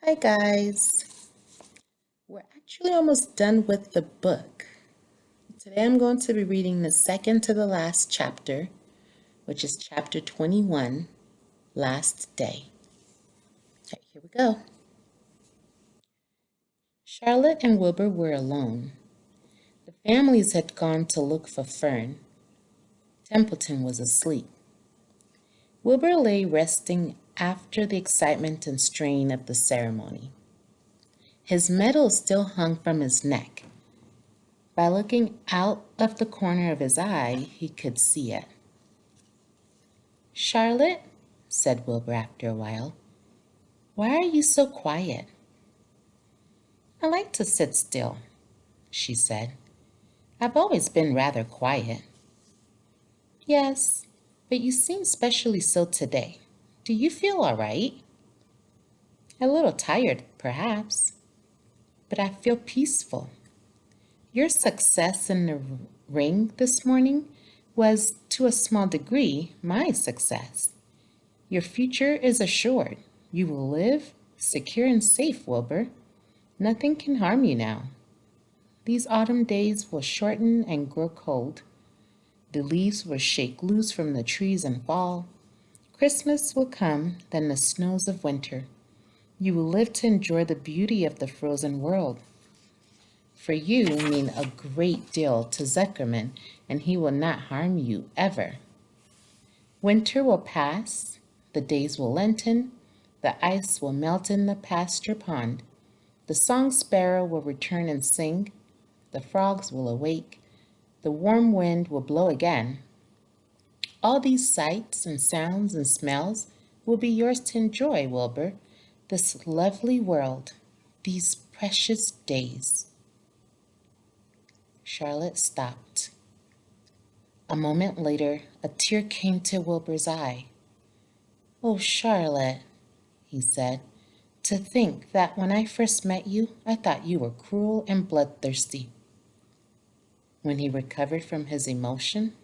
Hi guys. We're actually almost done with the book. Today I'm going to be reading the second to the last chapter, which is chapter 21, Last Day. Okay, here we go. Charlotte and Wilbur were alone. The families had gone to look for Fern. Templeton was asleep. Wilbur lay resting after the excitement and strain of the ceremony. His medal still hung from his neck. By looking out of the corner of his eye, he could see it. "Charlotte," said Wilbur after a while, "why are you so quiet?" "I like to sit still," she said. "I've always been rather quiet." "Yes, but you seem specially so today. Do you feel all right?" "A little tired, perhaps, but I feel peaceful. Your success in the ring this morning was, to a small degree, my success. Your future is assured. You will live secure and safe, Wilbur. Nothing can harm you now. These autumn days will shorten and grow cold. The leaves will shake loose from the trees and fall. Christmas will come, then the snows of winter. You will live to enjoy the beauty of the frozen world. For you mean a great deal to Zuckerman, and he will not harm you ever. Winter will pass, the days will lengthen, the ice will melt in the pasture pond, the song sparrow will return and sing, the frogs will awake, the warm wind will blow again. All these sights and sounds and smells will be yours to enjoy, Wilbur, this lovely world, these precious days. Charlotte stopped. A moment later, a tear came to Wilbur's eye. "Oh, Charlotte," he said, "to think that when I first met you, I thought you were cruel and bloodthirsty." When he recovered from his emotion,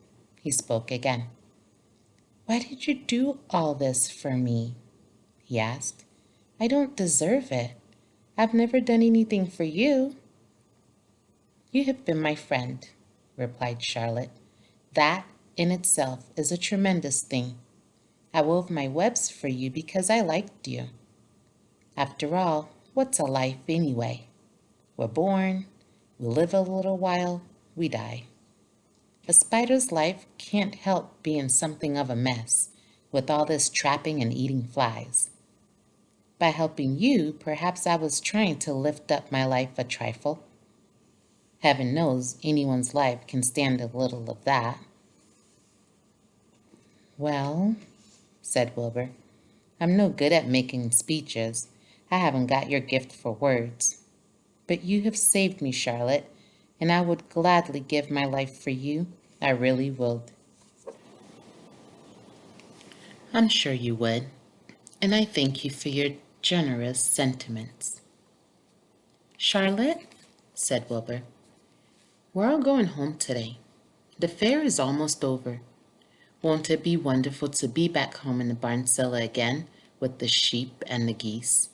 he spoke again. "Why did you do all this for me?" he asked. "I don't deserve it. I've never done anything for you." "You have been my friend," replied Charlotte. "That in itself is a tremendous thing. I wove my webs for you because I liked you. After all, what's a life anyway? We're born, we live a little while, we die. A spider's life can't help being something of a mess, with all this trapping and eating flies. By helping you, perhaps I was trying to lift up my life a trifle. Heaven knows anyone's life can stand a little of that." "Well," said Wilbur, "I'm no good at making speeches. I haven't got your gift for words. But you have saved me, Charlotte, and I would gladly give my life for you. I really would." "I'm sure you would, and I thank you for your generous sentiments." "Charlotte," said Wilbur, "we're all going home today. The fair is almost over. Won't it be wonderful to be back home in the barn cellar again with the sheep and the geese?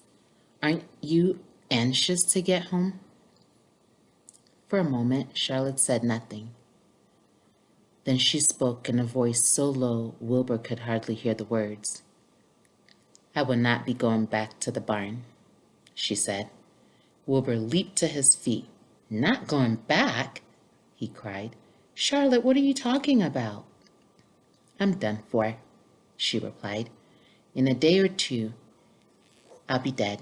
Aren't you anxious to get home?" For a moment, Charlotte said nothing. Then she spoke in a voice so low Wilbur could hardly hear the words. "I will not be going back to the barn," she said. Wilbur leaped to his feet. "Not going back?" he cried. "Charlotte, what are you talking about?" "I'm done for," she replied. "In a day or two, I'll be dead.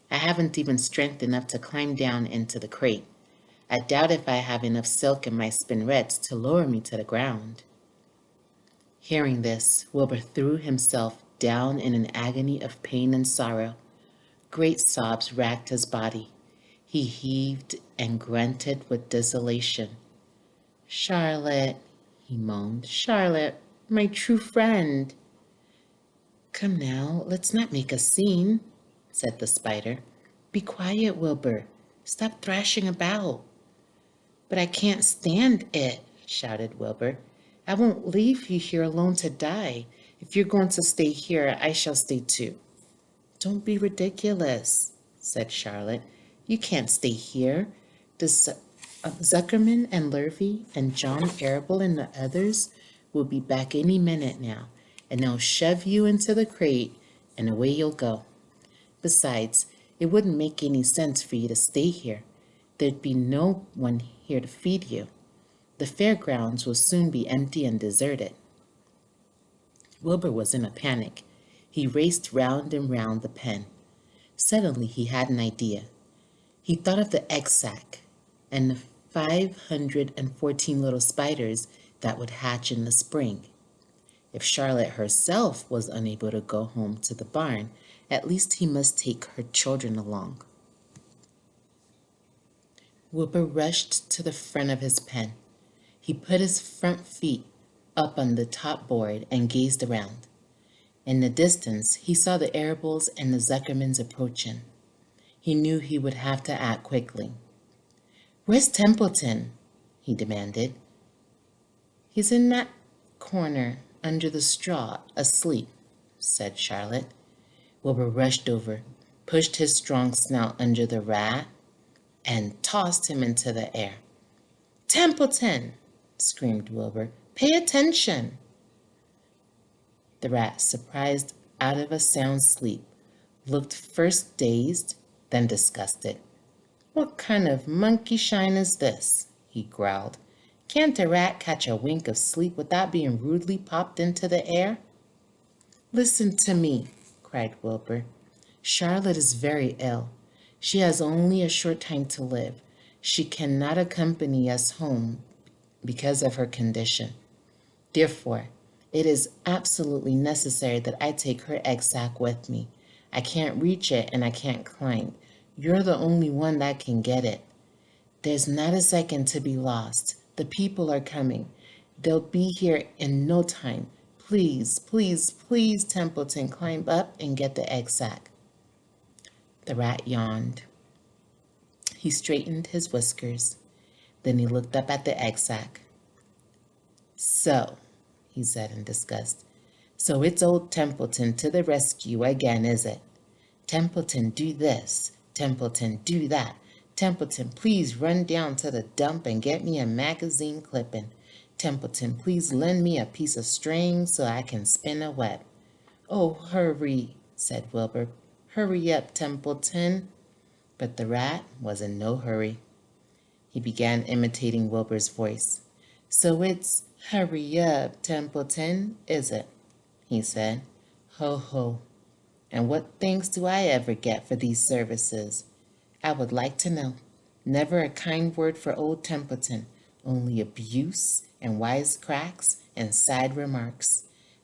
I haven't even strength enough to climb down into the crate. I doubt if I have enough silk in my spinnerets to lower me to the ground." Hearing this, Wilbur threw himself down in an agony of pain and sorrow. Great sobs racked his body. He heaved and grunted with desolation. "Charlotte," he moaned, "Charlotte, my true friend." "Come now, let's not make a scene," said the spider. "Be quiet, Wilbur. Stop thrashing about." "But I can't stand it," shouted Wilbur. "I won't leave you here alone to die. If you're going to stay here, I shall stay too." Don't be ridiculous, said Charlotte. You can't stay here. Zuckerman and Lurvy and John Arable and the others will be back any minute now, and they'll shove you into the crate, and away you'll go. Besides, it wouldn't make any sense for you to stay here. There'd be no one here to feed you. The fairgrounds will soon be empty and deserted. Wilbur was in a panic. He raced round and round the pen. Suddenly he had an idea. He thought of the egg sack and the 514 little spiders that would hatch in the spring. If Charlotte herself was unable to go home to the barn, at least he must take her children along. Wilbur rushed to the front of his pen. He put his front feet up on the top board and gazed around. In the distance, he saw the Arables and the Zuckermans approaching. He knew he would have to act quickly. "Where's Templeton?" he demanded. "He's in that corner under the straw, asleep," said Charlotte. Wilbur rushed over, pushed his strong snout under the rat, and tossed him into the air. "Templeton!" screamed Wilbur. "Pay attention!" The rat, surprised out of a sound sleep, looked first dazed, then disgusted. "What kind of monkey shine is this?" he growled. "Can't a rat catch a wink of sleep without being rudely popped into the air?" "Listen to me," cried Wilbur. "Charlotte is very ill. She has only a short time to live. She cannot accompany us home because of her condition. Therefore, it is absolutely necessary that I take her egg sack with me. I can't reach it and I can't climb. You're the only one that can get it. There's not a second to be lost. The people are coming. They'll be here in no time. Please, please, please, Templeton, climb up and get the egg sack." The rat yawned. He straightened his whiskers. Then he looked up at the egg sack. "So," he said in disgust, "so it's old Templeton to the rescue again, is it? Templeton, do this. Templeton, do that. Templeton, please run down to the dump and get me a magazine clipping. Templeton, please lend me a piece of string so I can spin a web." "Oh, hurry," said Wilbur. "Hurry up, Templeton." But the rat was in no hurry. He began imitating Wilbur's voice. "So it's hurry up, Templeton, is it?" he said. "Ho, ho. And what thanks do I ever get for these services? I would like to know. Never a kind word for old Templeton, only abuse and wisecracks and side remarks.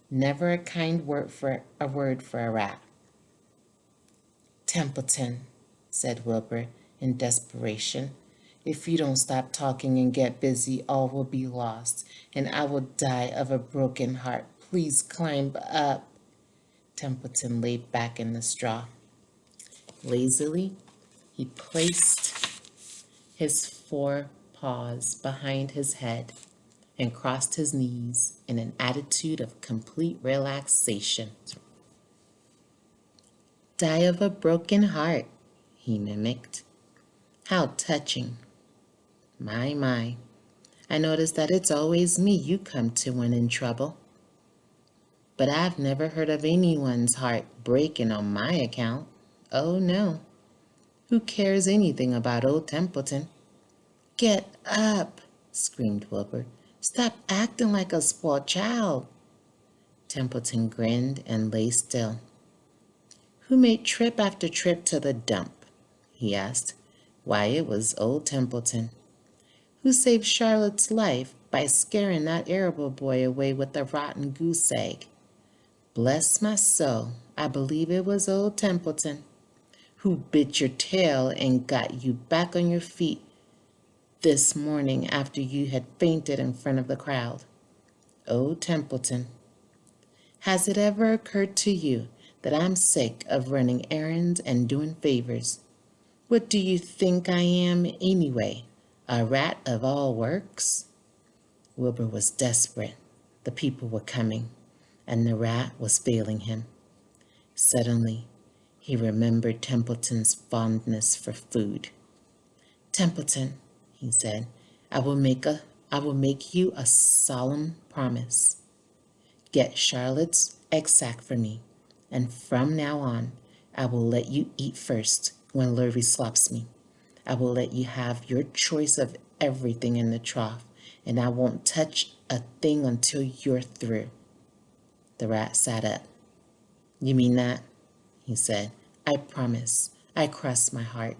Never a kind word for a rat." "Templeton," said Wilbur in desperation, "if you don't stop talking and get busy, all will be lost, and I will die of a broken heart. Please climb up." Templeton lay back in the straw. Lazily, he placed his four paws behind his head and crossed his knees in an attitude of complete relaxation. "Die of a broken heart," he mimicked. "How touching. My, my. I notice that it's always me you come to when in trouble. But I've never heard of anyone's heart breaking on my account. Oh, no. Who cares anything about old Templeton?" "Get up," screamed Wilbur. "Stop acting like a spoiled child." Templeton grinned and lay still. "Who made trip after trip to the dump?" he asked. "Why, it was old Templeton." "Who saved Charlotte's life by scaring that Arable boy away with a rotten goose egg?" "Bless my soul, I believe it was old Templeton." "Who bit your tail and got you back on your feet this morning after you had fainted in front of the crowd?" "Old Templeton." "Has it ever occurred to you that I'm sick of running errands and doing favors? What do you think I am anyway? A rat of all works?" Wilbur was desperate. The people were coming, and the rat was failing him. Suddenly, He remembered Templeton's fondness for food. Templeton, he said, I will make a I will make you a solemn promise. Get Charlotte's egg sack for me, and from now on I will let you eat first when Lurvy slops me. I will let you have your choice of everything in the trough, and I won't touch a thing until you're through. The rat sat up. You mean that? He said. I promise. I cross my heart.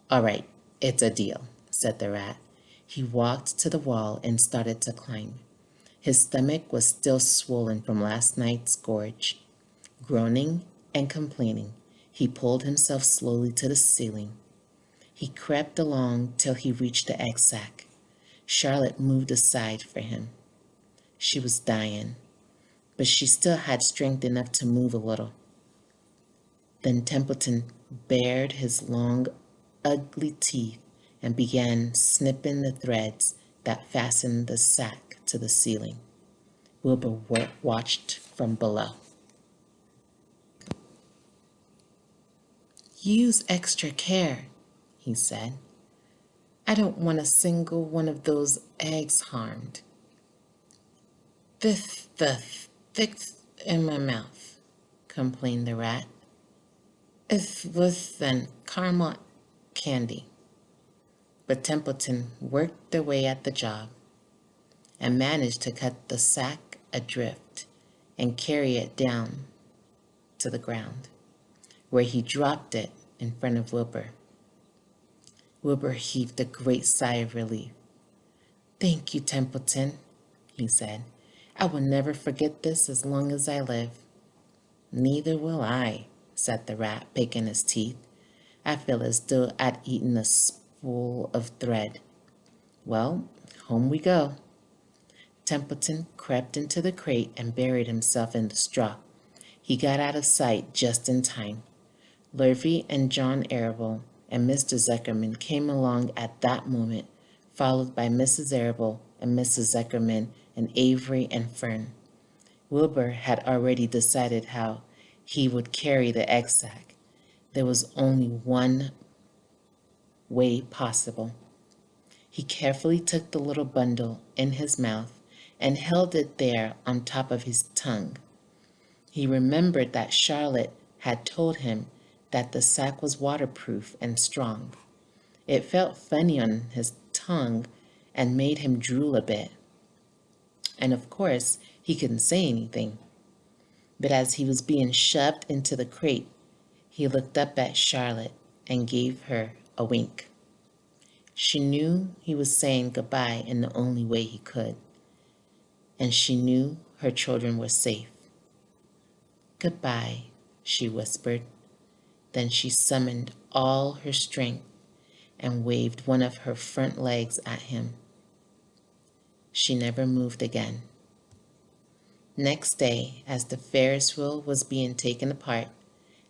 All right, it's a deal, said the rat. He walked to the wall and started to climb. His stomach was still swollen from last night's gorge. Groaning and complaining, he pulled himself slowly to the ceiling. He crept along till he reached the egg sack. Charlotte moved aside for him. She was dying, but she still had strength enough to move a little. Then Templeton bared his long, ugly teeth and began snipping the threads that fastened the sack to the ceiling. Wilbur watched from below. Use extra care, he said. I don't want a single one of those eggs harmed. The thick in my mouth, complained the rat. It's worse than caramel candy. But Templeton worked away at the job and managed to cut the sack adrift and carry it down to the ground, where he dropped it in front of Wilbur. Wilbur heaved a great sigh of relief. Thank you, Templeton, he said. I will never forget this as long as I live. Neither will I, said the rat, picking his teeth. I feel as though I'd eaten a spool of thread. Well, home we go. Templeton crept into the crate and buried himself in the straw. He got out of sight just in time. Lurvy and John Arable and Mr. Zuckerman came along at that moment, followed by Mrs. Arable and Mrs. Zuckerman and Avery and Fern. Wilbur had already decided how he would carry the egg sack. There was only one way possible. He carefully took the little bundle in his mouth and held it there on top of his tongue. He remembered that Charlotte had told him that the sack was waterproof and strong. It felt funny on his tongue and made him drool a bit. And of course, he couldn't say anything. But as he was being shoved into the crate, he looked up at Charlotte and gave her a wink. She knew he was saying goodbye in the only way he could, and she knew her children were safe. Goodbye, she whispered. Then she summoned all her strength and waved one of her front legs at him. She never moved again. Next day, as the Ferris wheel was being taken apart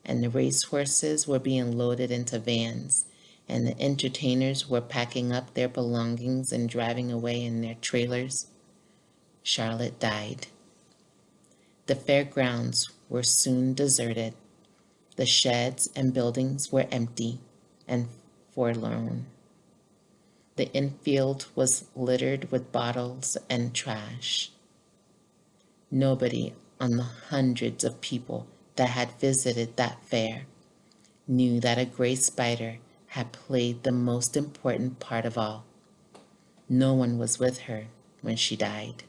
and the racehorses were being loaded into vans and the entertainers were packing up their belongings and driving away in their trailers, Charlotte died. The fairgrounds were soon deserted. The sheds and buildings were empty and forlorn. The infield was littered with bottles and trash. Nobody on the hundreds of people that had visited that fair knew that a gray spider had played the most important part of all. No one was with her when she died.